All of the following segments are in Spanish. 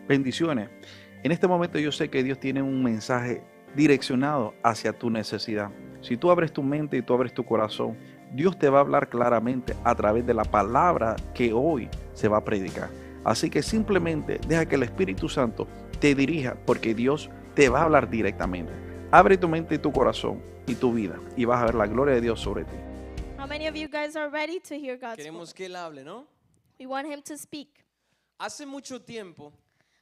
Bendiciones. En este momento yo sé que Dios tiene un mensaje direccionado hacia tu necesidad. Si tú abres tu mente y tú abres tu corazón, Dios te va a hablar claramente a través de la palabra que hoy se va a predicar. Así que simplemente deja que el Espíritu Santo te dirija, porque Dios te va a hablar directamente. Abre tu mente y tu corazón y tu vida y vas a ver la gloria de Dios sobre ti. How many of you guys are ready to hear God's Queremos word? que Él hable, ¿no? We want him to speak. Hace mucho tiempo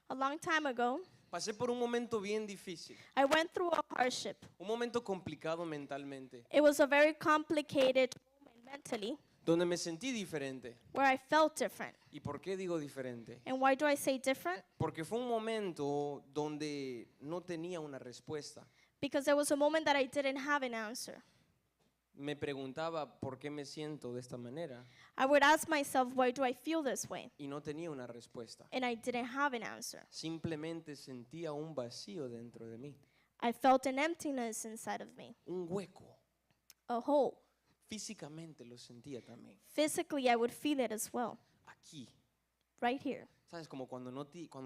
A long time ago, pasé por un momento bien difícil, I went through a hardship. un momento complicado mentalmente, It was a very complicated moment mentally donde me sentí diferente. where I felt different. ¿Y por qué digo diferente? And why do I say different? Porque fue un momento donde no tenía una respuesta. Because there was a moment that I didn't have an answer. Me preguntaba por qué me siento de esta manera I would ask myself, why do I feel this way? y no tenía una respuesta. And I didn't have an answer. Simplemente sentía un vacío dentro de mí, I felt an emptiness inside of me, un hueco. a hole. Físicamente lo sentía también, Physically, I would feel it as well, aquí. right here. ¿Sabes? Como cuando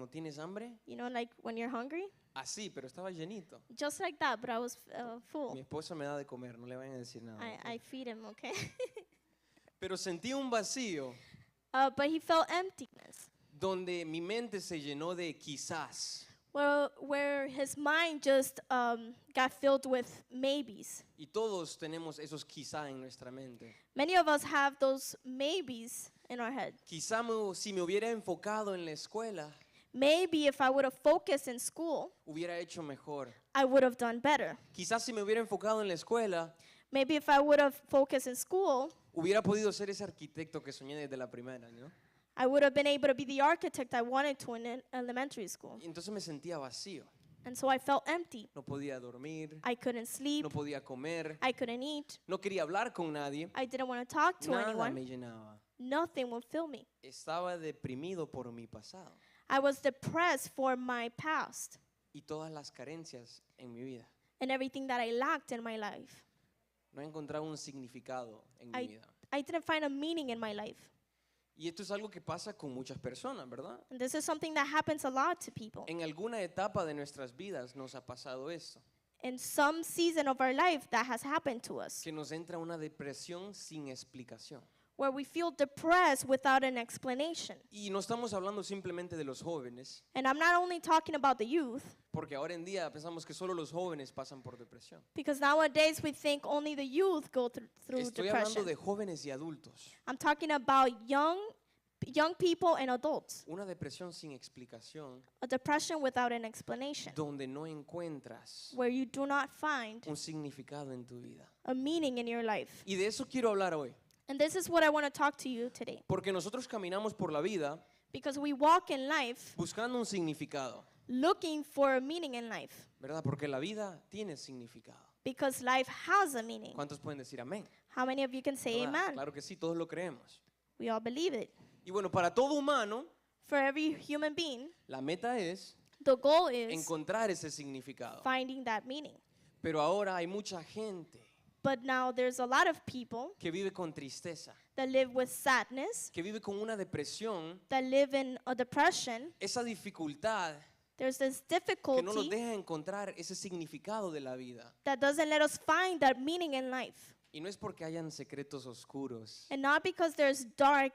tienes hambre, You know, like when you're hungry? así, pero estaba llenito. Just like that, but I was full. Mi esposa me da de comer, no le vayan a decir nada. I feed him, okay? Pero sentí un vacío But he felt emptiness, donde mi mente se llenó de quizás. where his mind just got filled with maybes. Y todos tenemos esos quizá en nuestra mente. Many of us have those maybes in our head. Quizá si me hubiera enfocado en la escuela, Maybe if I would have focused in school, hubiera hecho mejor. I would have done better. Quizás si me hubiera enfocado en la escuela, Maybe if I would have focused in school, hubiera podido ser ese arquitecto que soñé desde la primera, ¿no? I would have been able to be the architect I wanted to in elementary school. Y entonces me sentía vacío. And so I felt empty. No podía dormir, I couldn't sleep. no podía comer, I couldn't eat. no quería hablar con nadie. I didn't want to talk to Nada anyone. me llenaba. Nothing would fill me. Estaba deprimido por mi pasado I was depressed for my past y todas las carencias en mi vida. and everything that I lacked in my life. No encontraba un significado en mi vida. I didn't find a meaning in my life. Y esto es algo que pasa con muchas personas, ¿verdad? And this is something that happens a lot to people. En alguna etapa de nuestras vidas nos ha pasado esto, In some season of our life, that has happened to us, que nos entra una depresión sin explicación. where we feel depressed without an explanation. Y no estamos hablando simplemente de los jóvenes, And I'm not only talking about the youth, porque ahora en día pensamos que solo los jóvenes pasan por depresión. because nowadays we think only the youth go through Estoy hablando depression. de jóvenes y adultos. I'm talking about young people and adults. Una depresión sin explicación, A depression without an explanation, donde no encuentras where you do not find un significado en tu vida. a meaning in your life. Y de eso quiero hablar hoy, And this is what I want to talk to you today. porque nosotros caminamos por la vida Because we walk in life buscando un significado, looking for a meaning in life. ¿verdad? Porque la vida tiene significado. Because life has a meaning. ¿Cuántos pueden decir amén? How many of you can say ¿Verdad? amen? Claro que sí, todos lo creemos. We all believe it. Y bueno, para todo humano, For every human being, la meta es the goal is encontrar ese significado. finding that meaning. Pero ahora hay mucha gente But now there's a lot of people que vive con tristeza, that live with sadness, que vive con una depresión, that live in a depression. esa dificultad There's this que no nos difficulty deja encontrar ese significado de la vida. that doesn't let us find that meaning in life. Y no es porque hayan secretos oscuros, And not because there's dark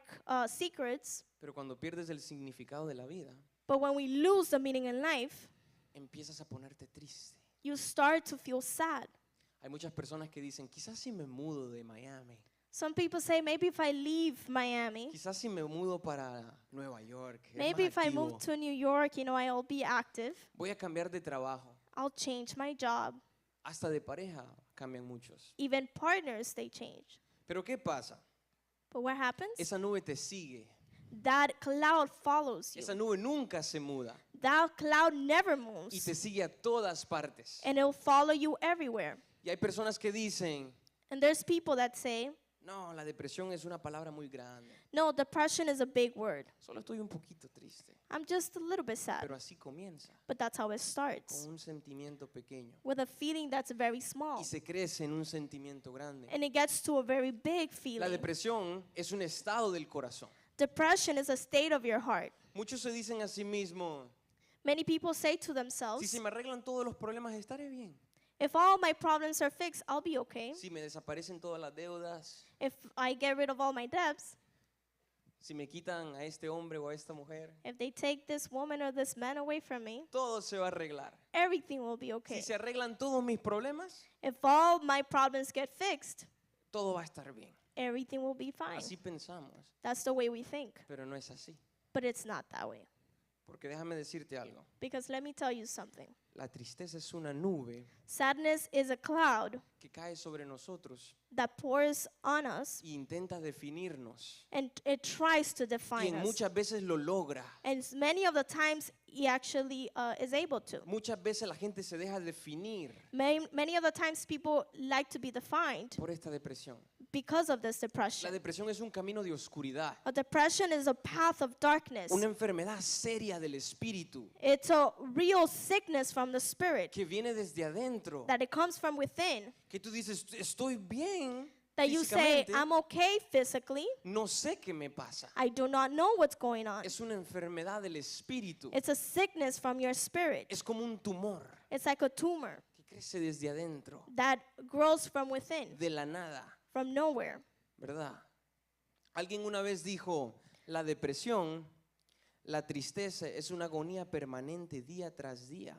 secrets, pero cuando pierdes el significado de la vida, but when we lose the meaning in life, empiezas a ponerte triste. you start to feel sad. Hay muchas personas que dicen, quizás si me mudo de Miami, Some people say, maybe if I leave Miami, quizás si me mudo para Nueva York, es maybe más if I activo. move to New York, I'll be active. Voy a cambiar de trabajo. I'll change my job. Hasta de pareja cambian muchos. Even partners, they change. Pero ¿qué pasa? But what happens? Esa nube te sigue. That cloud follows you. Esa nube nunca se muda That cloud never y moves. te sigue a todas partes. And it'll follow you everywhere. Y hay personas que dicen, And there's people that say, no, la depresión es una palabra muy grande. no, depression is a big word. Solo estoy un poquito triste. I'm just a little bit sad. Pero así comienza, But that's how it con starts. un sentimiento pequeño. With a feeling that's very small. Y se crece en un sentimiento grande. And it gets to a very big La feeling. depresión es un estado del corazón. Depression is a state of your heart. Muchos se dicen a sí mismos, Many people say to Si themselves, se me arreglan todos los problemas, estaré bien. if all my problems are fixed, I'll be okay. Si me desaparecen todas las deudas, If I get rid of all my debts, si me quitan a este hombre o a esta mujer, if they take this woman or this man away from me, todo se va a arreglar. everything will be okay. Si se arreglan todos mis problemas, If all my problems get fixed, todo va a estar bien. everything will be fine. Así pensamos, That's the way we think, pero no es así. but it's not that way. Porque déjame decirte algo. Because let me tell you something. La tristeza es una nube Sadness is a cloud que cae sobre nosotros that pours on us e intenta definirnos. and it tries to Y define us. muchas veces lo logra. And many of the times he actually is able to. Muchas veces la gente se deja definir Many of the times people like to be defined por esta depresión. because of this La depression. depresión es un camino de oscuridad, A depression is a path of darkness. una enfermedad seria del espíritu It's a real sickness from the spirit que viene desde adentro. that it comes from within. Que tú dices, estoy bien That you say, físicamente, I'm okay physically. no sé qué me pasa. I do not know what's going on. Es una enfermedad del espíritu. It's a sickness from your spirit. Es como un tumor It's like a tumor que crece desde adentro, that grows from within, de la nada, from nowhere. ¿verdad? Alguien una vez dijo, la depresión, la tristeza es una agonía permanente día tras día.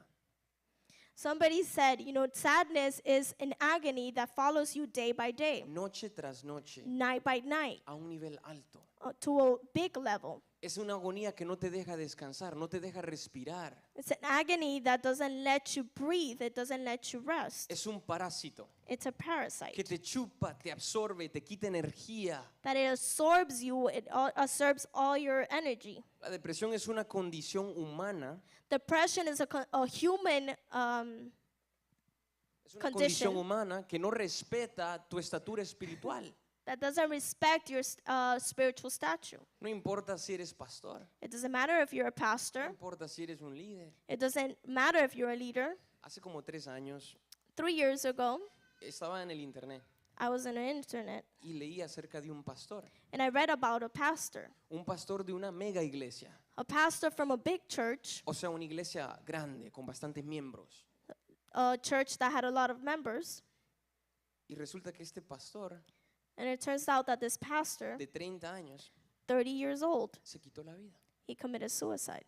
Somebody said, sadness is an agony that follows you day by day, Noche tras noche, night by night, a un nivel alto. to a big level. Es una agonía que no te deja descansar, no te deja respirar. It's an agony that doesn't let you breathe, it doesn't let you rest. Es un parásito It's a que parasite te chupa, te absorbe, te quita energía. that it absorbs you, it absorbs all your energy. La depresión es una condición humana, Depression is a human es una Condition. condición humana que no respeta tu estatura espiritual. that doesn't respect your spiritual stature. No importa si eres pastor, It doesn't matter if you're a no pastor. importa si eres un líder. It doesn't matter if you're a leader. Hace como 3 años 3 years ago, estaba en el internet I was on the internet y leí acerca de un pastor and I read about a pastor de una mega iglesia, a pastor from a big church, o sea, una iglesia grande con bastantes miembros. a church that had a lot of members. Y resulta que este pastor And it turns out that this pastor, de 30 años 30 years old, se quitó la vida. he committed suicide.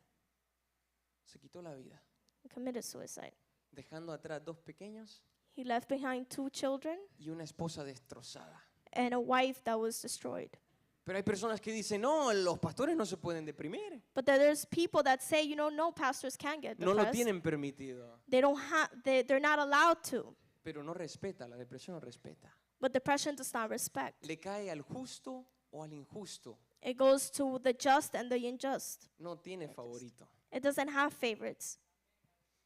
Se quitó la vida, He committed suicide. dejando atrás 2 pequeños He left behind 2 children y una esposa destrozada. and a wife that was destroyed. Pero hay personas que dicen, no, los pastores no se pueden deprimir. But there's people that say, no, pastors can't get No lo depressed. tienen permitido. They don't have, they're not allowed to. Pero no respeta, la depresión no respeta. But depression does not respect. Le cae al justo o al injusto. It goes to the just and the unjust. No tiene favorito. It doesn't have favorites.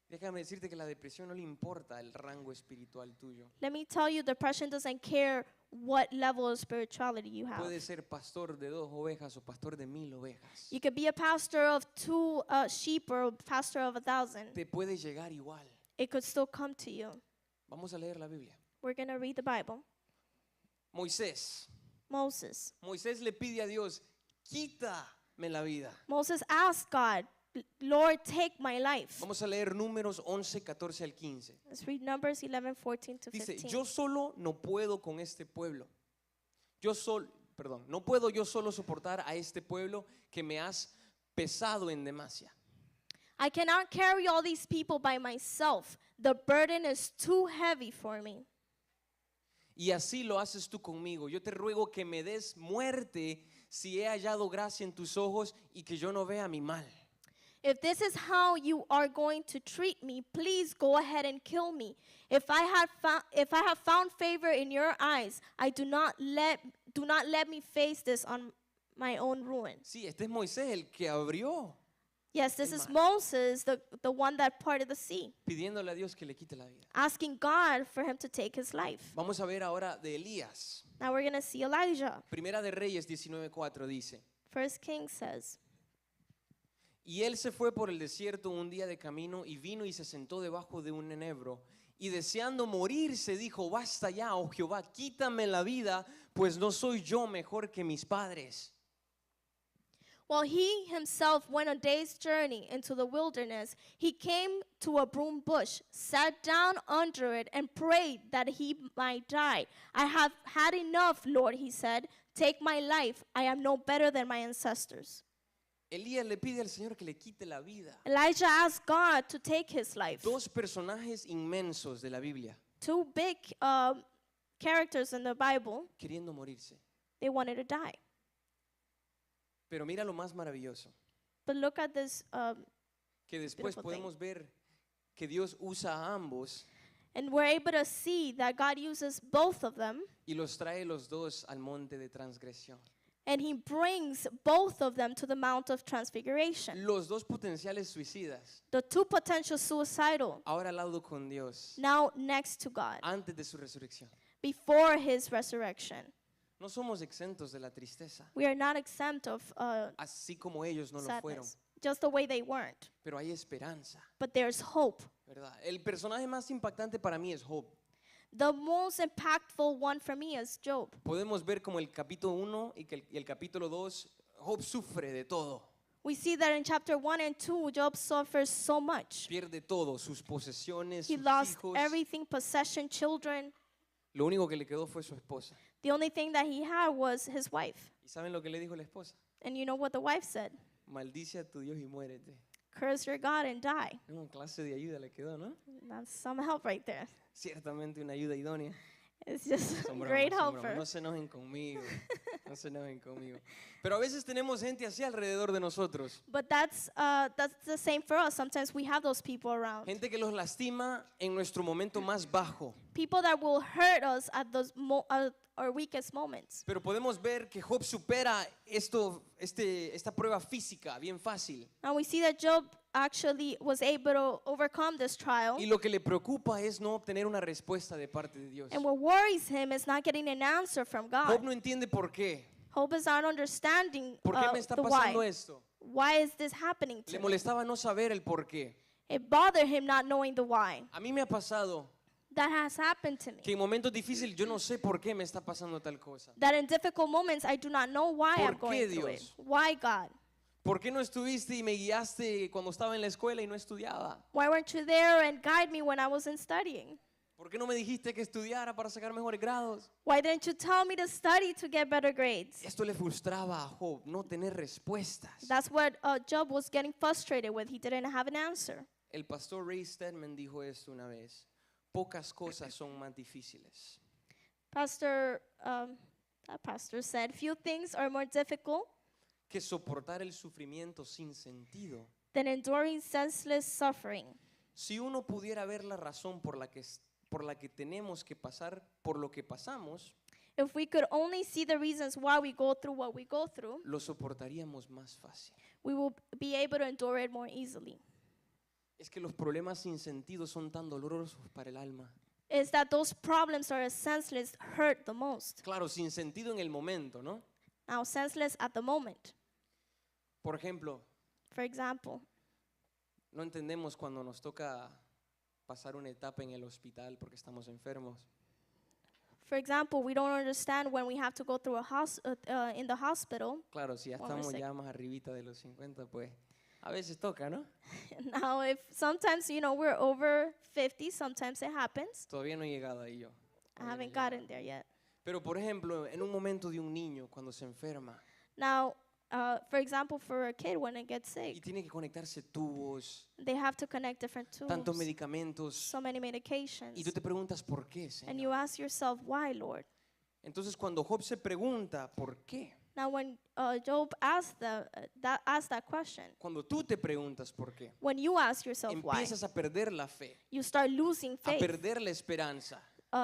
Déjame decirte que la depresión no le importa el rango espiritual tuyo. Let me tell you, depression doesn't care what level of spirituality you have. Puedes ser pastor de 2 ovejas o pastor de 1000 ovejas. You could be a pastor of 2 sheep or a pastor of 1,000. Te puede llegar igual. It could still come to you. Vamos a leer la Biblia. We're going to read the Bible. Moisés Moses le pide a Dios, quítame la vida. asked God, Lord, take my life. Vamos a leer Números 11, 14 al 15. Let's read Numbers 11, 14 to Dice, 15. yo solo no puedo con este pueblo. No puedo yo solo soportar a este pueblo que me has pesado en demasia. I cannot carry all these people by myself. The burden is too heavy for me. Y así lo haces tú conmigo. Yo te ruego que me des muerte si he hallado gracia en tus ojos y que yo no vea mi mal. If this is how you are going to treat me, please go ahead and kill me. If I have found favor in your eyes, do not let me face this on my own ruin. Sí, este es Moisés el que abrió Yes, this is Moses, the one that parted the sea, pidiéndole a Dios que le quite la vida. asking God for him to take his life. Vamos a ver ahora de Elías. Now we're going to see Elijah. Primera de Reyes 19:4 dice, First King says, y él se fue por el desierto un día de camino y vino y se sentó debajo de un enebro y deseando morirse dijo, basta ya, oh Jehová, quítame la vida, pues no soy yo mejor que mis padres. While he himself went a day's journey into the wilderness, he came to a broom bush, sat down under it, and prayed that he might die. I have had enough, Lord, he said. Take my life. I am no better than my ancestors. Elías le pide al Señor que le quite la vida. Elijah asked God to take his life. Dos personajes inmensos de la Biblia Two big characters in the Bible, queriendo morirse. they wanted to die. Pero mira lo más maravilloso, But look at this, que después Beautiful thing. podemos ver que Dios usa a ambos and we're able to see that God uses both of them, y los trae los dos al monte de transgresión. and he brings both of them to the Mount of Transfiguration. Los dos potenciales suicidas, The two potential suicidal, ahora al lado con Dios, now next to God, antes de su resurrección. before his resurrection. No somos exentos de la tristeza, We are not exempt of así como ellos no lo fueron. sadness, just the way they weren't. Pero hay esperanza, But there's hope. ¿verdad? El personaje más impactante para mí es Job. The most impactful one for me is Job. Podemos ver como el capítulo 1 y el capítulo 2, Job sufre de todo. We see that in chapter 1 and 2, Job suffers so much. Pierde todo, sus posesiones, He sus lost hijos. everything, possession, children. Lo único que le quedó fue su esposa. The only thing that he had was his wife. ¿Y saben lo que le dijo la esposa? And you know what the wife said? Maldice a tu Dios y muérete. Curse your God and die. Una clase de ayuda le quedó, ¿no? That's some help right there. Ciertamente una ayuda idónea. It's just a Son bromas, great son bromas. helper. No se enojen conmigo. No se enojen conmigo. Pero a veces tenemos gente así alrededor de nosotros. But that's the same for us. Sometimes we have those people around. Gente que los lastima en nuestro momento más bajo. People that will hurt us at those our weakest moments. Pero podemos ver que Job supera esta prueba física bien fácil. And we see that Job actually was able to overcome this trial. Y lo que le preocupa es no obtener una respuesta de parte de Dios. And what worries him is not getting an answer from Job God. no entiende por qué. Hope is not understanding ¿Por qué me está the pasando why. esto? Why is this happening Le to me? molestaba no saber el por qué. It bothered him not knowing the why. A mí me ha pasado That has happened to me. que en momentos difíciles yo no sé por qué me está pasando tal cosa. That in difficult moments I do not know why ¿Por I'm going qué, through it. Dios? Why, God? ¿Por qué no estuviste y me guiaste cuando estaba en la escuela y no estudiaba? Why weren't you there and guide me when I wasn't studying? ¿Por qué no me dijiste que estudiara para sacar mejores grados? Why didn't you tell me to study to get better grades? Esto le frustraba a Job, no tener respuestas. That's what Job was getting frustrated with. He didn't have an answer. El pastor Ray Stedman dijo esto una vez. Pocas cosas son más difíciles That pastor said, few things are more difficult que soportar el sufrimiento sin sentido. than enduring senseless suffering. Si uno pudiera ver la razón por la que tenemos que pasar por lo que pasamos, If we could only see the reasons why we go through what we go through, lo soportaríamos más fácil. we will be able to endure it more easily. Es que los problemas sin sentido son tan dolorosos para el alma. Is that those problems are senseless hurt the most. Claro, sin sentido en el momento, ¿no? Now, senseless at the moment. Por ejemplo, For example, no entendemos cuando nos toca pasar una etapa en el hospital porque estamos enfermos. we don't understand when we have to go through in the hospital. Claro, si ya When we're estamos sick. ya más arribita de los 50, pues a veces toca, ¿no? Now, if sometimes, we're over 50, sometimes it happens. Todavía no he llegado ahí yo. I haven't gotten there yet. Pero por ejemplo, en un momento de un niño cuando se enferma Now, for example, for a kid when it gets y sick, tiene que conectarse tubos, they have to connect different tantos tools, medicamentos, so many y medications. tú te preguntas por qué, And Señor. you ask yourself, why, Lord? Entonces cuando Job se pregunta por qué, Now, when Job asked that question, cuando tú te preguntas por qué, when you ask yourself why, empiezas a perder la fe, you start losing a faith, perder la esperanza.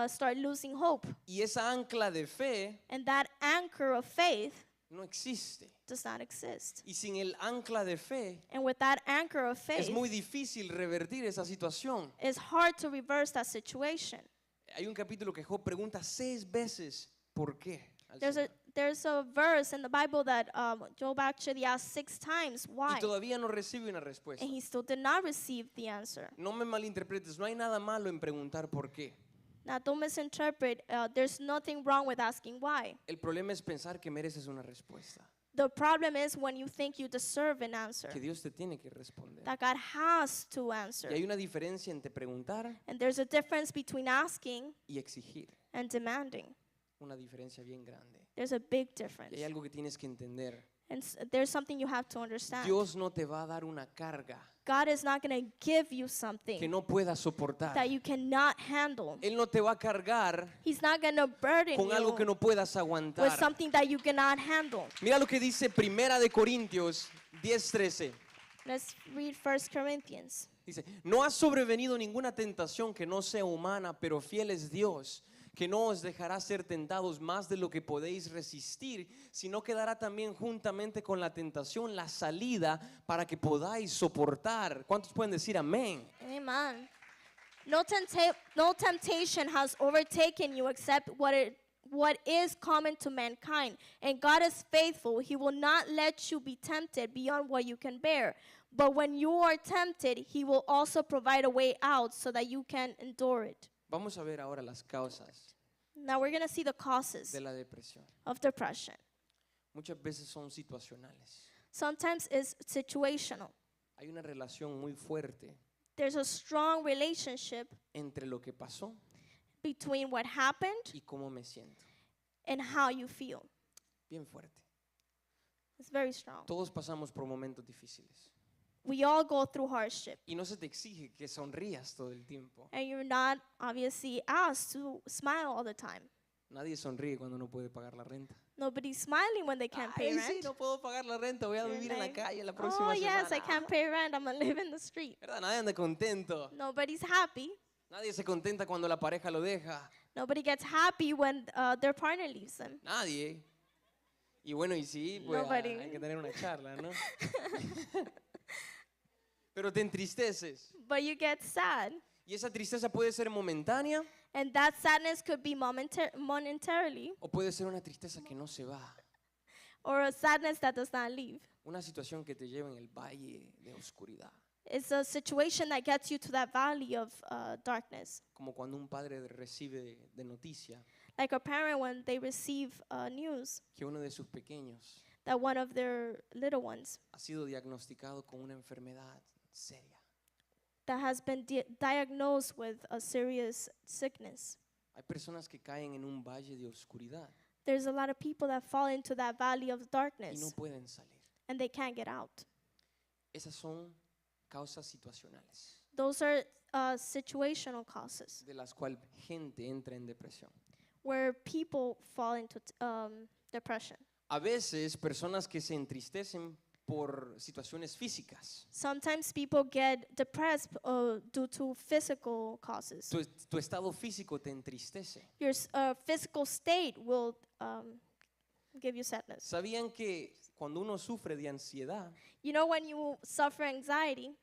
start losing hope. Y esa ancla de fe And that anchor of faith no existe. does not exist. Y sin el ancla de fe And with that anchor of es faith, muy difícil revertir esa situación. it's hard to reverse that situation. Hay un capítulo que Job pregunta 6 veces por qué. al There's Señor. a verse in the Bible that Job actually asked 6 times why, Y todavía no recibe una respuesta. and he still did not receive the answer. No me malinterpretes, no hay nada malo en preguntar por qué. Now, don't misinterpret. There's nothing wrong with asking why. El problema es pensar que mereces una respuesta. The problem is when you think you deserve an answer, que Dios te tiene que responder. that God has to answer. Y hay una diferencia entre preguntar And there's a difference between asking y exigir. and demanding. Una diferencia bien grande. There's a big Y difference. hay algo que tienes que entender. And there's something you have to understand. Dios no te va a dar una carga God is not going to give you que something no puedas soportar. that you cannot handle. Él no te va a cargar He's not going to burden con algo que you no puedas with aguantar. something that you cannot handle. Mira lo que dice Primera de Corintios 10:13. Let's read 1 Corinthians. Dice, no ha sobrevenido ninguna tentación que no sea humana, pero fiel es Dios, que no os dejará ser tentados más de lo que podéis resistir, sino que dará también juntamente con la tentación la salida para que podáis soportar. ¿Cuántos pueden decir amén? Amen. No temptation has overtaken you except what is common to mankind. And God is faithful. He will not let you be tempted beyond what you can bear. But when you are tempted, He will also provide a way out so that you can endure it. Vamos a ver ahora las causas Now we're going to see the causes de la depresión. of depression. Muchas veces son situacionales. Sometimes it's situational. Hay una relación muy fuerte There's a strong relationship entre lo que pasó between what happened y cómo me siento. and how you feel. Bien fuerte. It's very strong. Todos pasamos por momentos difíciles. We all go through hardship. Y no se te exige que sonrías todo el tiempo. And you're not obviously asked to smile all the time. Nadie sonríe cuando no puede pagar la renta. Nobody's smiling when they can't pay Ay, sí, rent. no puedo pagar la renta, voy a You're vivir en la like, calle la próxima oh yes, I semana. can't pay rent. I'm gonna live in the street. ¿Verdad? Nadie anda contento. Nobody's happy. Nadie se contenta cuando la pareja lo deja. Nobody gets happy when their partner leaves them. Nadie. Y bueno, y sí, pues Nobody. hay que tener una charla, ¿no? Pero te entristeces. But you get sad. Y esa tristeza puede ser momentánea And that sadness could be momentarily o puede ser una tristeza que no se va. or a sadness that does not leave. Una situación que te lleva en el valle de oscuridad. It's a situation that gets you to that valley of darkness. Como cuando un padre recibe de noticia Like a parent when they receive news que uno de sus pequeños that one of their little ones ha sido diagnosticado con una enfermedad seria. that has been diagnosed with a serious sickness. Hay personas que caen en un valle de oscuridad There's a lot of people that fall into that valley of y no darkness pueden salir. and they can't get out. Esas son causas situacionales Those are situational causes de las cuales gente entra en depresión. where people fall into depression. A veces personas que se entristecen por situaciones físicas. Sometimes people get depressed due to physical causes. Tu estado físico te entristece. Your physical state will give you sadness. ¿Sabían que cuando uno sufre de ansiedad, You know, when you suffer anxiety,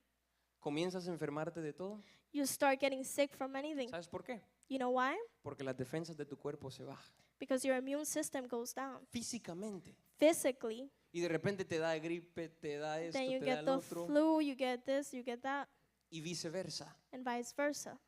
comienzas a enfermarte de todo? you start getting sick from anything. ¿Sabes por qué? You know why? Porque las defensas de tu cuerpo se bajan Because your immune system goes down. físicamente. Physically, Y de repente te da gripe, te da esto, then you te da get el the otro. flu, you get this, you get that, Y viceversa. and vice versa.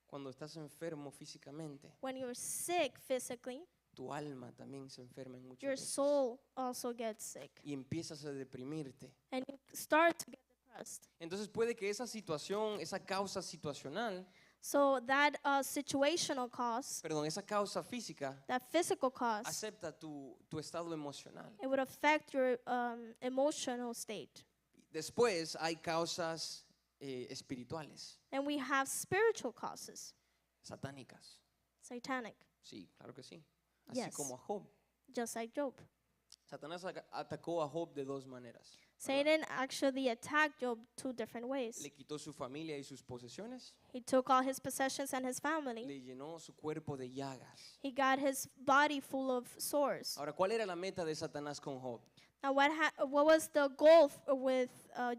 Cuando estás enfermo físicamente, When you're sick physically, tu alma también se enferma en muchas your veces. soul also gets sick. Y empiezas a deprimirte. And you start to get depressed. Entonces puede que esa situación, esa causa situacional, So that situational cause, esa causa física, that physical cause, acepta tu estado emocional. it would affect your emotional state. Después hay causas espirituales, And we have spiritual causes, satánicas. satanic, Sí, claro que sí. Así Yes. como a Job. just like Job. Satanás atacó a Job de dos maneras. Satan actually attacked Job two different ways. Le quitó su familia y sus posesiones. He took all his possessions and his family. Le llenó su cuerpo de llagas. He got his body full of sores. Ahora, ¿cuál era la meta de Satanás con Job? Now, what was the goal with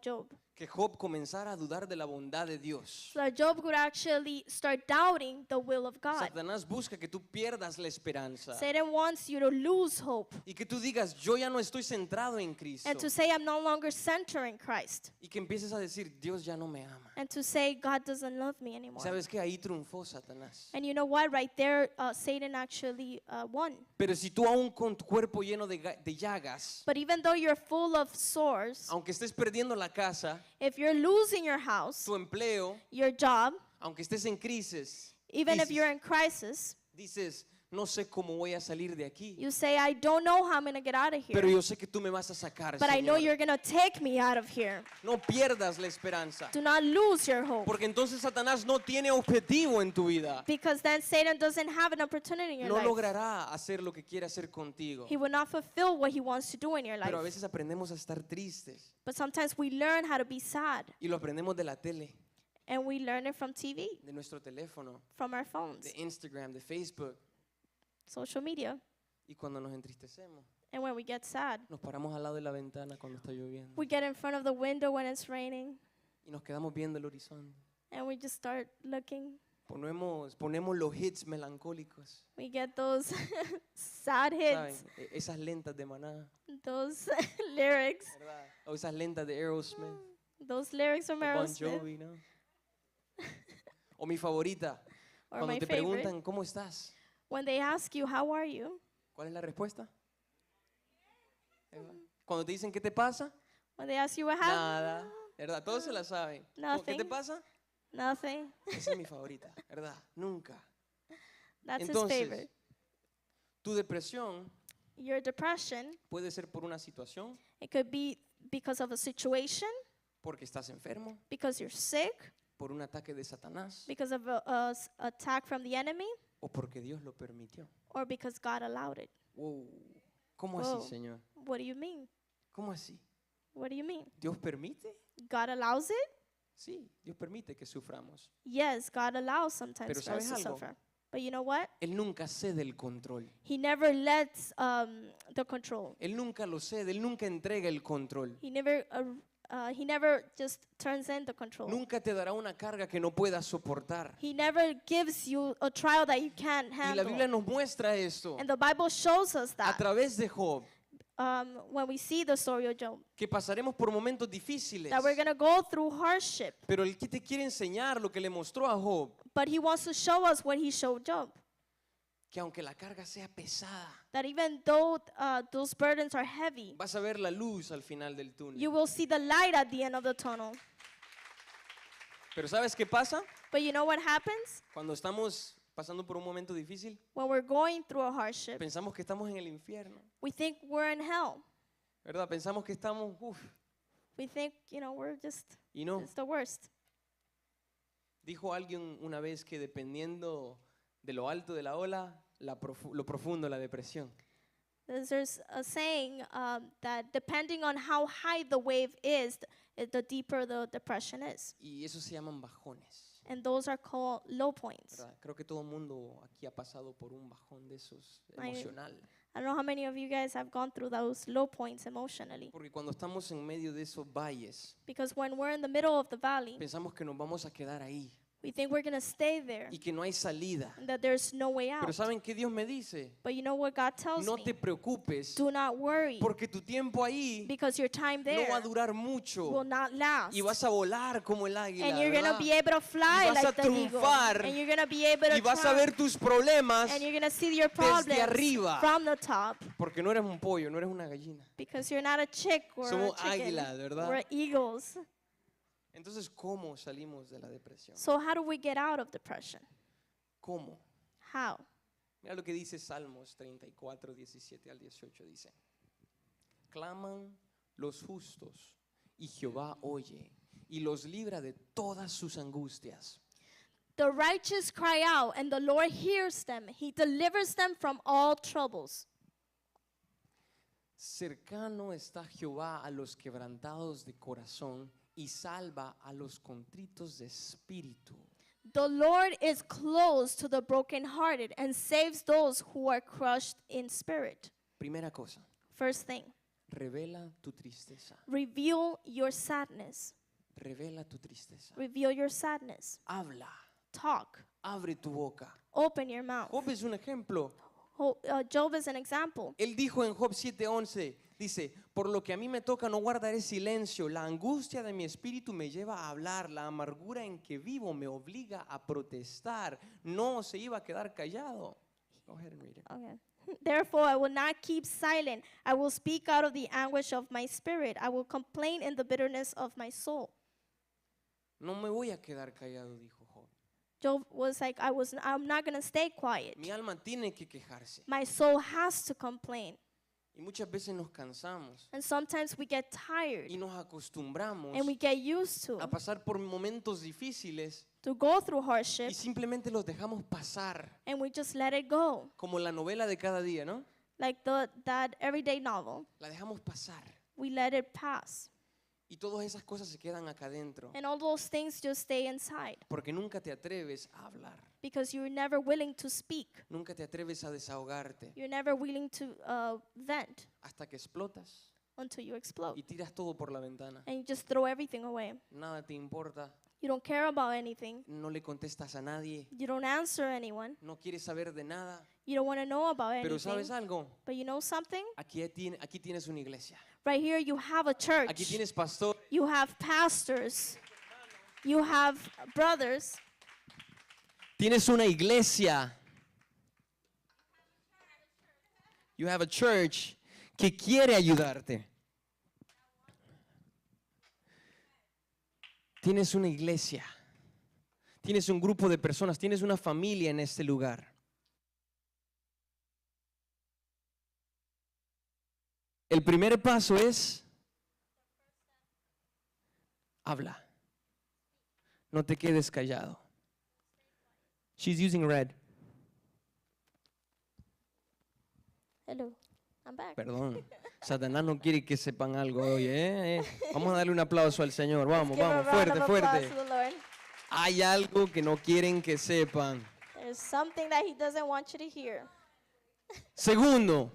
Job? que Job comenzara a dudar de la bondad de Dios. So that Job could actually start doubting the will of God. Satanás busca que tú pierdas la esperanza Satan wants you to lose hope y que tú digas, yo ya no estoy centrado en Cristo, and to say, I'm no longer centering Christ, y que empieces a decir, Dios ya no me ama. and to say, God doesn't love me anymore. ¿Sabes que ahí triunfó Satanás? And you know what? Right there, Satan actually won. Pero si tú aún con tu cuerpo lleno de llagas, But even though you're full of sores, aunque estés perdiendo la casa, if you're losing your house, tu empleo, your job, aunque estés en crisis, even if dices- you're in crisis, dices, no sé cómo voy a salir de aquí, you say, I don't know how I'm going to get out of pero here, yo sé que tú me vas a sacar, but I know Señor. you're going to take me out of here. No pierdas la esperanza, Do not lose your hope, porque entonces Satanás no tiene objetivo en tu vida. because then Satan doesn't have an opportunity in your No life. logrará hacer lo que quiere hacer contigo. He will not fulfill what he wants to do in your Pero a life. veces aprendemos a estar tristes But sometimes we learn how to be sad, y lo aprendemos de la tele, and we learn it from TV, de nuestro teléfono, from our phones, de Instagram, de Facebook. social media. Y cuando nos entristecemos, And when we get sad, nos paramos al lado de la ventana cuando está lloviendo we get in front of the window when it's raining, y nos quedamos viendo el horizonte. and we just start looking. Ponemos los hits melancólicos, We get those sad ¿saben? hits, Esas lentas de Maná, those lyrics, ¿verdad? O esas lentas de Aerosmith, those lyrics from o Bon Aerosmith, Jovi, ¿no? O mi favorita, or cuando my te favorite. preguntan, ¿cómo estás? When they ask you, how are you? ¿Cuál es la respuesta? ¿Verdad? Cuando te dicen, ¿qué te pasa? When they ask you what happened, Nada, ¿verdad? Todos se la saben. ¿Qué te Nothing. pasa? nothing. Esa es mi favorita, ¿verdad? Nunca. That's his Entonces, favorite. tu depresión Your depression, puede ser por una situación, it could be because of a situation, porque estás enfermo, because you're sick, por un ataque de Satanás, because of a attack from the enemy, o porque Dios lo permitió. or because God allowed it. Wow. ¿Cómo Wow. así, Señor? What do you mean? ¿Cómo así? What do you mean? ¿Dios permite? God allows it? Sí, Dios permite que suframos. Yes, God allows sometimes Pero for us ¿sabes to algo? suffer. But you know what? Él nunca cede el control. He never lets the control. Él nunca lo cede, Él nunca entrega el control. He never just turns in the control. Nunca te dará una carga que no puedas soportar. He never gives you a trial that you can't Y la Biblia handle. nos muestra esto And the Bible shows us a that través de Job, when we see the story of Job, que pasaremos por momentos difíciles. that we're going to go through hardship. Pero el que te quiere enseñar lo que le mostró a Job, But he wants to show us what he showed Job. que aunque la carga sea pesada, That even though those burdens are heavy, vas a ver la luz al final del túnel. you will see the light at the end of the tunnel. Pero ¿sabes qué pasa? But you know what happens? Cuando estamos pasando por un momento difícil, When we're going through a hardship, pensamos que estamos en el infierno, we think we're in hell. ¿verdad? Pensamos que estamos, We think, we're just, y no. it's the worst. Dijo alguien una vez que dependiendo de lo alto de la ola, lo profundo, la depresión. There's a saying that depending on how high the wave is, the deeper the depression is. Y eso se llaman bajones. And those are called low points. ¿Verdad? Creo que todo el mundo aquí ha pasado por un bajón de esos I- emocional. I don't know how many of you guys have gone through those low points emotionally. Porque cuando estamos en medio de esos valles, Because when we're in the middle of the valley, pensamos que nos vamos a quedar ahí we think we're going to stay there y que no hay salida. and that there's no way Pero out. ¿saben qué Dios me dice? But you know what God tells No te me? preocupes Do not worry, porque tu tiempo ahí because your time no there va a durar will mucho not last. y vas a volar como el águila, And you're going to ¿verdad? be able to fly Y vas a like the eagle. triunfar. And you're going to be able Y to vas a ver tus problemas and you're going to see your problems arriba. from the top. porque no eres un pollo, no eres una gallina. Because you're not a chick or Somos a chicken. águilas, ¿verdad? We're eagles. Entonces, ¿cómo salimos de la depresión? So how do we get out of depression? ¿Cómo? How? Mira lo que dice Salmos 34, 17 al 18. Dice, claman los justos y Jehová oye y los libra de todas sus angustias. The righteous cry out, and the Lord hears them. He delivers them from all troubles. Cercano está Jehová a los quebrantados de corazón y salva a los contritos de espíritu. The Lord is close to the brokenhearted and saves those who are crushed in spirit. Primera cosa, First thing, revela tu tristeza. reveal your sadness. Revela tu tristeza. Reveal your sadness. Habla. Talk. Abre tu boca. Open your mouth. Job es un ejemplo. Job is an example. Él dijo en Job 7:11, dice, por lo que a mí me toca no guardaré silencio, la angustia de mi espíritu me lleva a hablar, la amargura en que vivo me obliga a protestar. No se iba a quedar callado. Go ahead and read it. Okay. Therefore, I will not keep silent. I will speak out of the anguish of my spirit. I will complain in the bitterness of my soul. No me voy a quedar callado, dijo Job. Job was like, I'm not going to stay quiet. Mi alma tiene que quejarse. My soul has to complain. Y muchas veces nos cansamos And sometimes we get tired y nos acostumbramos and we get used to a pasar por momentos difíciles go through y hardship, simplemente los dejamos pasar, and we just let it go. como la novela de cada día, ¿no? Like that everyday novel. La dejamos pasar We let it pass. y todas esas cosas se quedan acá adentro And all those things just stay inside porque nunca te atreves a hablar, because you're never willing to speak. nunca te atreves a desahogarte You're never willing to vent hasta que explotas until you explode. y tiras todo por la ventana. And you just throw everything away. Nada te importa, You don't care about anything. no le contestas a nadie, You don't answer anyone. no quieres saber de nada. You don't want to know about Pero anything. ¿sabes algo? But you know something? Aquí tienes una iglesia. Right here you have a church. Aquí tienes pastor. You have pastors. You have brothers. Tienes una iglesia. You have a church que quiere ayudarte. Tienes una iglesia. Tienes un grupo de personas. Tienes una familia en este lugar. El primer paso es habla. No te quedes callado. She's using red. Hello. I'm back. Perdón. Satanás no quiere que sepan algo hoy, ¿eh? Vamos a darle un aplauso al Señor. Vamos, Give a vamos, round fuerte, of applause fuerte. to the Lord. Hay algo que no quieren que sepan. There's something that he doesn't want you to hear. Segundo,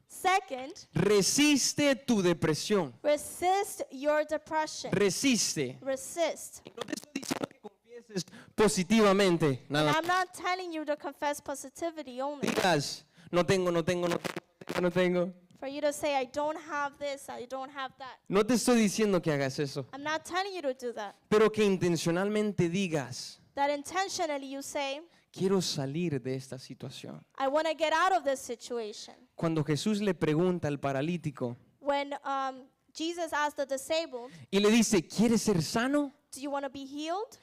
Second, resiste tu depresión. resist your depression. Resiste. Resist. No te estoy diciendo que confieses positivamente. And Nada I'm not telling you to confess positivity only. digas, no tengo. For you to say, I don't have this, I don't have that. No te estoy diciendo que hagas eso, I'm not telling you to do that. pero que intencionalmente digas, That intentionally you say, quiero salir de esta situación. I want to get out of this situation. Cuando Jesús le pregunta al paralítico When Jesus asked the disabled, y le dice, ¿quieres ser sano? do you want to be healed?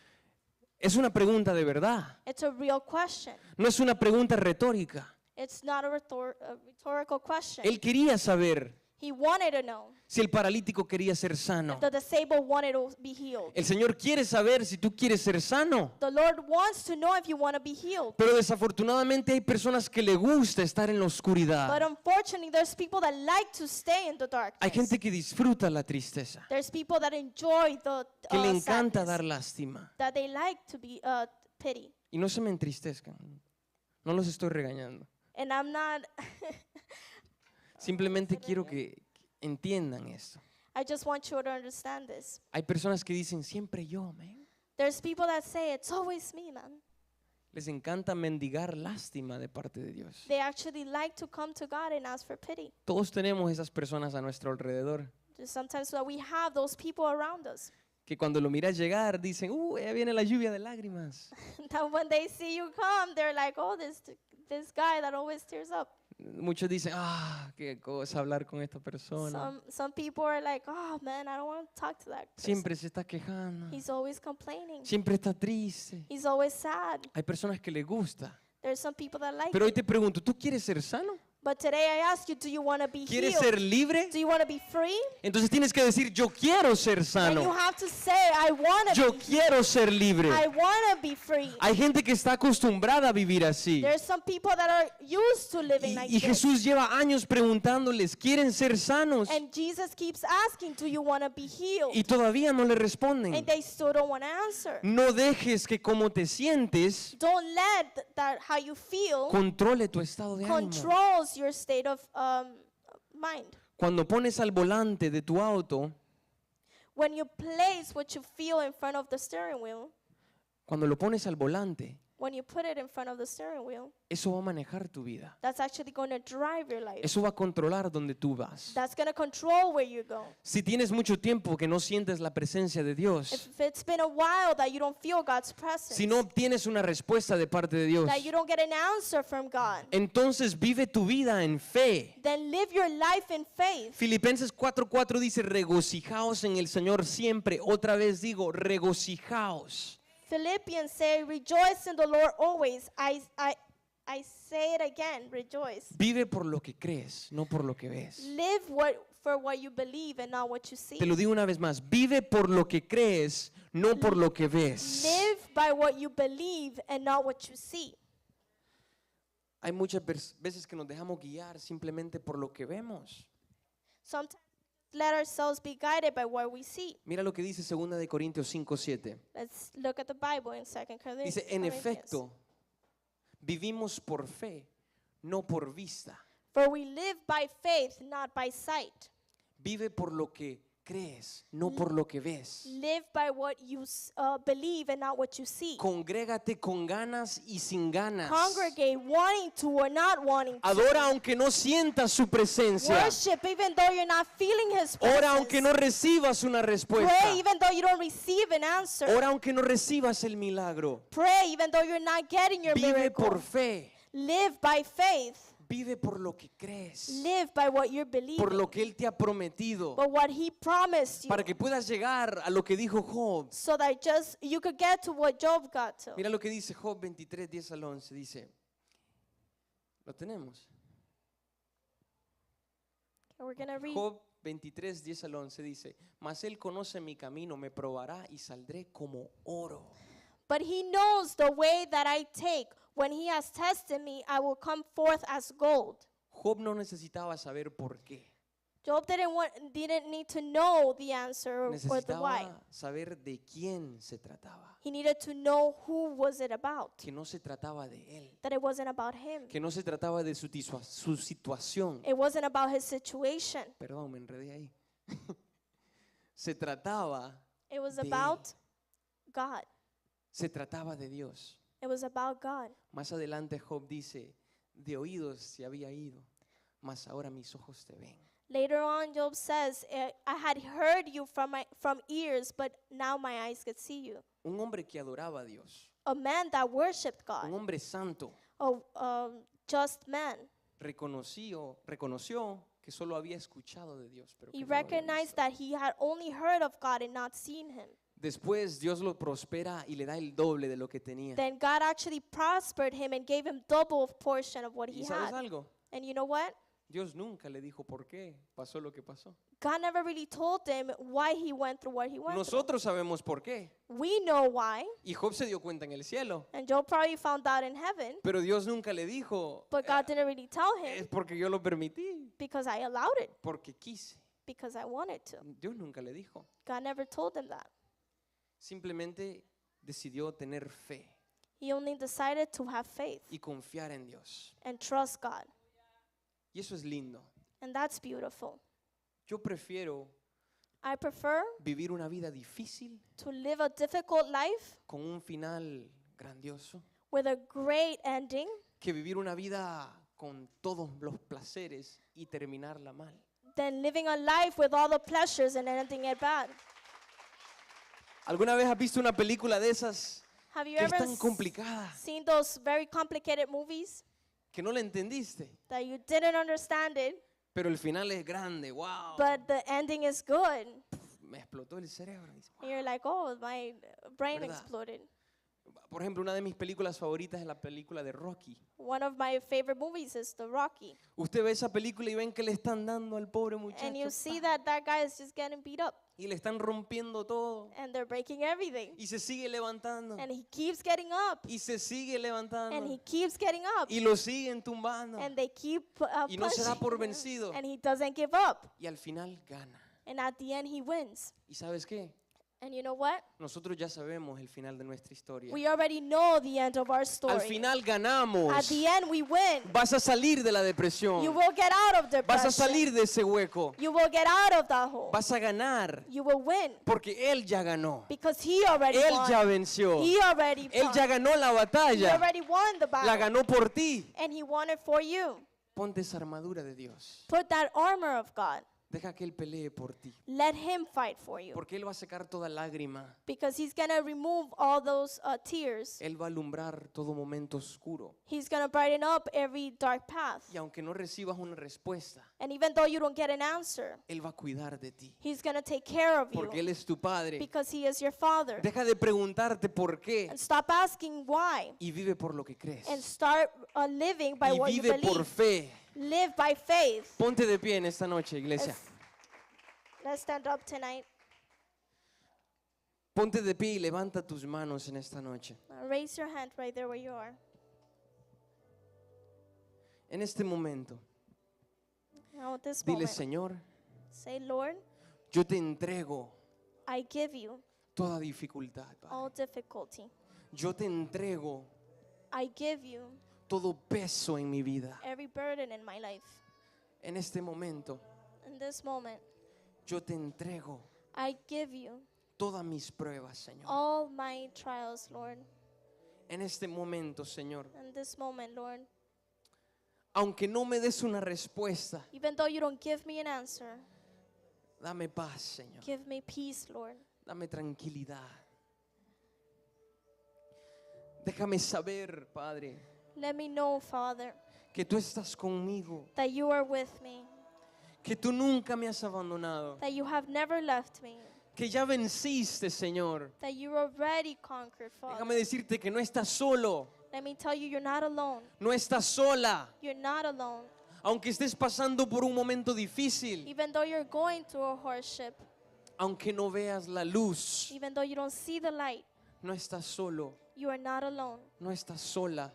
Es una pregunta de verdad, It's a real question. no es una pregunta retórica. It's not a rhetorical question. Él quería saber He wanted to know si el paralítico quería ser sano. if the disabled wanted to be healed. El Señor quiere saber si tú quieres ser sano. The Lord wants to know if you want to be healed. Pero desafortunadamente hay personas que le gusta estar en la But oscuridad. unfortunately, there's people that like to stay in the darkness. Hay gente que disfruta la tristeza, There's people that enjoy the que le encanta sadness, dar lástima. that they like to be pity. Y no se me entristezcan, no los estoy regañando. And I'm not, Simplemente quiero que entiendan esto. I just want you to understand this. Hay personas que dicen, siempre yo, man. There's people that say, it's always me, man. Les encanta mendigar lástima de parte de Dios. They actually like to come to God and ask for pity. Todos tenemos esas personas a nuestro alrededor Just sometimes we have those people around us. que cuando lo miras llegar dicen, ya viene la lluvia de lágrimas. That when they see you come, they're like, oh, this guy that always tears up. Muchos dicen, qué cosa hablar con esta persona. Some people are like, oh man, I don't want to talk to that person. Siempre se está quejando. He's always complaining. Siempre está triste. He's always sad. Hay personas que les gusta. There's some people that like Pero hoy it. te pregunto, ¿tú quieres ser sano? But today I ask you, do you want to be ¿Quieres healed? ser libre? Do you want to be free? Entonces tienes que decir, yo quiero ser And you sano. have to say, I want to Yo be quiero ser libre. I want to be free. Hay gente que está acostumbrada a vivir así. There's some people that are used to living like Y this. Jesús lleva años preguntándoles, ¿quieren ser sanos? And Jesus keeps asking, do you want to be healed? Y todavía no le responden. And they still don't want to answer. No dejes que como te sientes Don't let that how you feel controle tu estado de ánimo. controls your state of mind. Cuando pones al volante de tu auto, When you place what you feel in front of the steering wheel, cuando lo pones al volante, when you put it in front of the steering wheel, eso va a manejar tu vida. that's actually going to drive your life. Eso va a controlar donde tú vas. That's going to control where you go. Si tienes mucho tiempo que no sientes la presencia de Dios, If it's been a while that you don't feel God's presence, si no obtienes una respuesta de parte de Dios, that you don't get an answer from God, entonces vive tu vida en fe. then live your life in faith. Filipenses 4:4 dice, regocijaos en el Señor siempre. Otra vez digo, regocijaos. Philippians say, rejoice in the Lord always. I say it again, rejoice. Vive por lo que crees, no por lo que ves. Live for what you believe and not what you see. Te lo digo una vez más, vive por lo que crees, no por lo que ves. Live by what you believe and not what you see. Hay muchas veces que nos dejamos guiar simplemente por lo que vemos. Sometimes let ourselves be guided by what we see. Mira lo que dice 2 de Corintios 5:7. Let's look at the Bible in 2 Corinthians. Dice, en efecto, vivimos por fe, no por vista. For we live by faith, not by sight. Vive por lo que crees, no por lo que ves. Live by what you believe and not what you see. Congrégate con ganas y sin ganas. Congregate wanting to or not wanting to. Adora aunque no sientas su presencia. Worship even though you're not feeling His presence. Ora aunque no recibas una respuesta. Pray even though you don't receive an answer. Ora aunque no recibas el milagro. Pray even though you're not getting your Vive miracle. por fe. Live by faith. Vive por lo que crees. Live by what you're believing. Por lo que Él te ha prometido. But what He promised you. Para que puedas llegar a lo que dijo Job. So that you could get to what Job got to. Mira lo que dice Job 23, 10 al 11. Dice, ¿lo tenemos? We're going to read. Job 23, 10 al 11 dice, mas Él conoce mi camino, me probará y saldré como oro. But He knows the way that I take. When He has tested me, I will come forth as gold. Job no necesitaba saber por qué. Job didn't need to know the answer or the why. Necesitaba saber de quién se trataba. He needed to know who was it about. Que no se trataba de él. That it wasn't about him. Que no se trataba de su situación. It wasn't about his situation. Perdón, me enredé ahí. Se trataba It was de about God. Se trataba de Dios. It was about God. Más adelante Job dice, de oídos se había ido, mas ahora mis ojos te ven. Later on, Job says, I had heard you from ears, but now my eyes could see you. Un hombre que adoraba a Dios, A man that worshipped un God, hombre santo, a just man. reconoció que solo había escuchado de Dios, pero que He no lo había recognized visto. that he had only heard of God and not seen Him. Después Dios lo prospera y le da el doble de lo que tenía. Then God actually prospered him and gave him double portion of what he ¿Y sabes had. algo? And you know what? Dios nunca le dijo por qué pasó lo que pasó. God never really told him why he went through what he went Nosotros sabemos por qué. through. We know why, Y Job se dio cuenta en el cielo. and Job probably found out in heaven, Pero Dios nunca le dijo, but God didn't really tell es him porque yo lo permití, because I allowed it, porque quise. because I wanted to. Dios nunca le dijo. God never told him that. Simplemente decidió tener fe He only decided to have faith y confiar en Dios. and trust God. Y eso es lindo. And that's beautiful. Yo prefiero I prefer vivir una vida difícil to live a difficult life con un final grandioso with a great ending que vivir una vida con todos los placeres y terminarla mal. than living a life with all the pleasures and ending it bad. ¿Alguna vez has visto una película de esas Have you que es ever tan complicada seen those very complicated movies que no la entendiste? that you didn't understand it, Pero el final es grande, wow. but the ending is good? Me explotó el cerebro. Dice, And you're like, oh, my brain ¿Verdad? exploded. por ejemplo, una de mis películas favoritas es la película de Rocky. One of my favorite movies is The Rocky. Usted ve esa película y ven que le están dando al pobre muchacho And you see pa, that guy is just getting beat up. y le están rompiendo todo And they're breaking everything. y se sigue levantando And he keeps getting up. y se sigue And he levantando keeps getting up. y lo siguen tumbando And they keep y no se da pushing por him. vencido And he doesn't give up. y al final gana. And at the end, he wins. ¿Y sabes qué? And you know what? Nosotros ya sabemos el final de nuestra historia. We already know the end of our Al story. final ganamos. At the end, we win. Vas a salir de la You depresión. will get out of Vas a depression. salir de ese hueco. You will get out of that hole. Vas a ganar. You will win Porque Él ya ganó. because He already Él won. ya venció. He already Él won. ya ganó la He batalla. already won the La battle. ganó por ti. And He won it for you. Ponte esa armadura de Dios. Put that armor of God. Deja que Él pelee por ti. Let Him fight for you. Porque Él va a secar toda lágrima. Because He's going to remove all those tears. Él va a alumbrar todo momento oscuro. He's going to brighten up every dark path. Y aunque no recibas una respuesta, And even though you don't get an answer, Él va a cuidar de ti. He's going to take care of Porque you Él es tu Padre. because He is your Father. Deja de preguntarte por qué And stop asking why y vive por lo que crees. and start living by Y what you vive por believe. fe. Live by faith. Ponte de pie en esta noche, iglesia. Let's stand up tonight. Ponte de pie y levanta tus manos en esta noche. Raise your hand right there where you are. En este momento, Now at this dile, moment, Señor, say, Lord, yo te entrego I give you toda dificultad, Padre. all difficulty. Yo te entrego I give you todo peso en mi vida. every burden in my life. En este momento, In this moment, yo te entrego I give you todas mis pruebas, Señor. all my trials, Lord. En este momento, Señor, In this moment, Lord, aunque no me des una respuesta, even though you don't give me an answer, dame paz, Señor. give me peace, Lord. Dame tranquilidad. Déjame saber, Padre, Let me know, Father, que tú estás conmigo, that you are with me, que tú nunca me has abandonado, that you have never left me, que ya venciste, Señor. that you already conquered, Father. Déjame decirte que no estás solo, Let me tell you, you're not alone. no estás sola. You're not alone. Aunque estés pasando por un momento difícil, Even though you're going through a hardship, aunque no veas la luz, even though you don't see the light, no estás solo, you are not alone. no estás sola.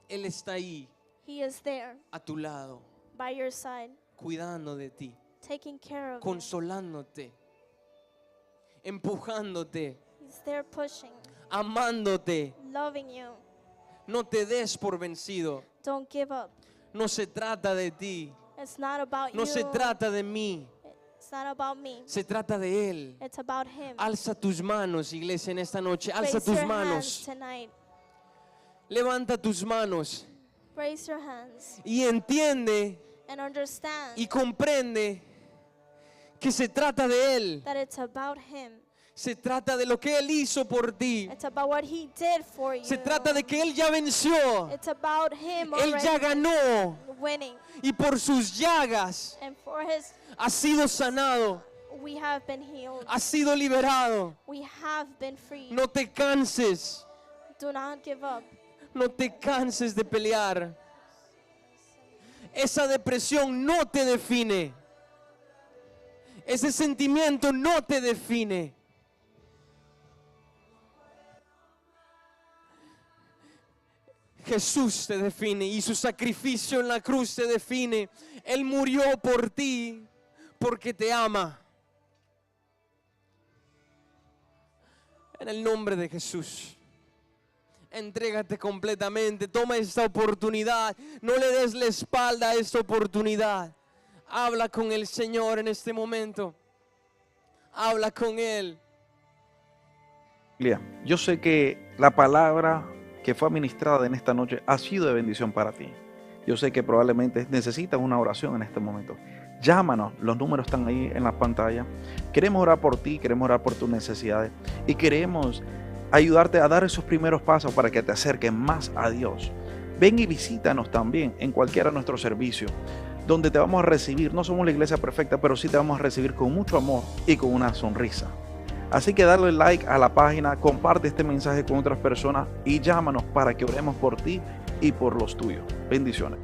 Él está ahí, He is there a tu lado, by your side, cuidando de ti, taking care of you. consolándote, empujándote, He's there pushing, amándote. loving you. No te des por vencido. Don't give up. No se trata de ti, It's not about no you. se trata de mí, It's not about me. se trata de Él. It's about Him. Alza tus manos, iglesia, en esta noche. Alza Raise tus your hands manos. tonight. Levanta tus manos Raise your hands y entiende and understand y comprende que se trata de Él. that it's about Him. Se trata de lo que Él hizo por ti. It's about what He did for you. Se trata de que Él ya venció. It's about Him Él ya already ganó winning. y por sus llagas And for His, ha sido sanado, we have been healed. ha sido liberado. We have been free. No te canses, Do not give up. no te canses de pelear. Esa depresión no te define. Ese sentimiento no te define. Jesús te define y su sacrificio en la cruz te define. Él murió por ti porque te ama. En el nombre de Jesús, entrégate completamente. Toma esta oportunidad. No le des la espalda a esta oportunidad. Habla con el Señor en este momento. Habla con Él. Yo sé que la palabra que fue administrada en esta noche ha sido de bendición para ti. Yo sé que probablemente necesitas una oración en este momento. Llámanos, los números están ahí en la pantalla. Queremos orar por ti, queremos orar por tus necesidades y queremos ayudarte a dar esos primeros pasos para que te acerques más a Dios. Ven y visítanos también en cualquiera de nuestros servicios, donde te vamos a recibir. No somos la iglesia perfecta, pero sí te vamos a recibir con mucho amor y con una sonrisa. Así que dale like a la página, comparte este mensaje con otras personas y llámanos para que oremos por ti y por los tuyos. Bendiciones.